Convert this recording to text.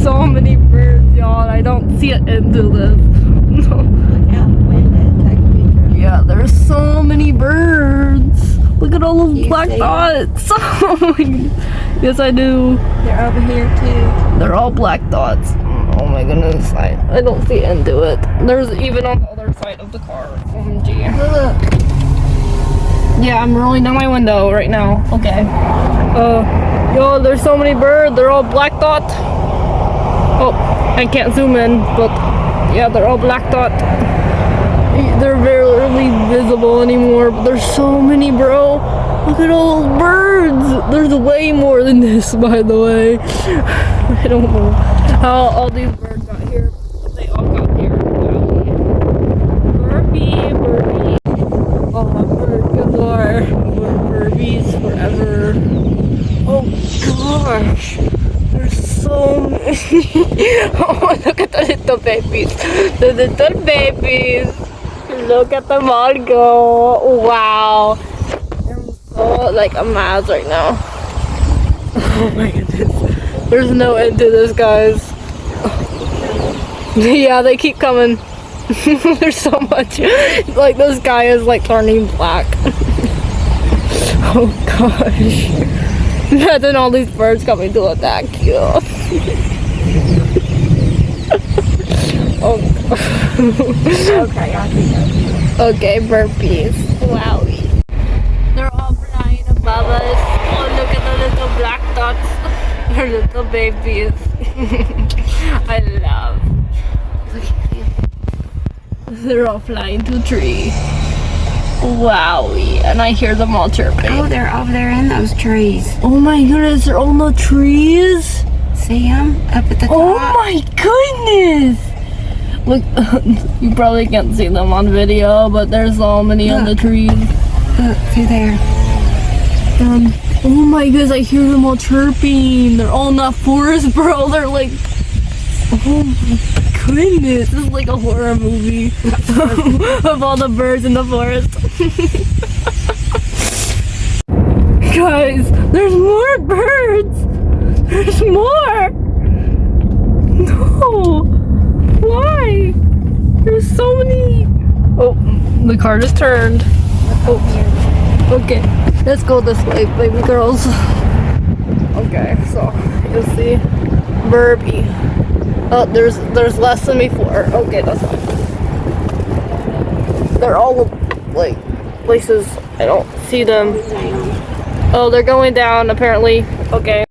so many birds, y'all, and I don't see an end to this. Look out the window and take a picture. Yeah, there's so many birds. Look at all those You black see dots. Oh my goodness. Yes, I do. They're over here too. They're all black dots. Oh my goodness, I don't see end to it. There's even on the other side of the car. OMG. Look. Yeah, I'm rolling down my window right now. Okay. Yo, there's so many birds. They're all black dot. Oh, I can't zoom in, but yeah, they're all black dot. They're barely visible anymore, but there's so many, bro. Look at all those birds. There's way more than this, by the way. I don't know how all these birds got here, but they all got here. Birdie. Oh, bird galore. More burbies forever. Oh gosh. There's so many. Oh, look at the little babies. The little babies. Look at them all go. Wow. I'm so like amazed right now. Oh my goodness. There's no end to this, guys. Yeah, they keep coming. There's so much. Like, the sky is like turning black. Oh gosh. Imagine all these birds coming to attack you. Oh. Okay, I think Okay, burpees. Wowie. They're all flying above us. Oh, look at the little black dots. They're little babies. I love. Look at them. They're all flying to a tree. Wowie. And I hear them all chirping. Oh, they're over there in those trees. Oh my goodness, they're all in the trees? See them up at the top? Oh my goodness! Look, you probably can't see them on video, but there's so many on the trees. Look, through there. Oh my goodness, I hear them all chirping. They're all in that forest, bro. They're like, oh my goodness. This is like a horror movie of all the birds in the forest. Guys, there's more birds. There's more. No. Why? There's so many. Oh, the car just turned. Oh, okay. Let's go this way, baby girls. Okay, so you'll see burby. Oh, there's less than before. Okay, that's fine. They're all like places I don't see them. Oh, they're going down apparently. Okay.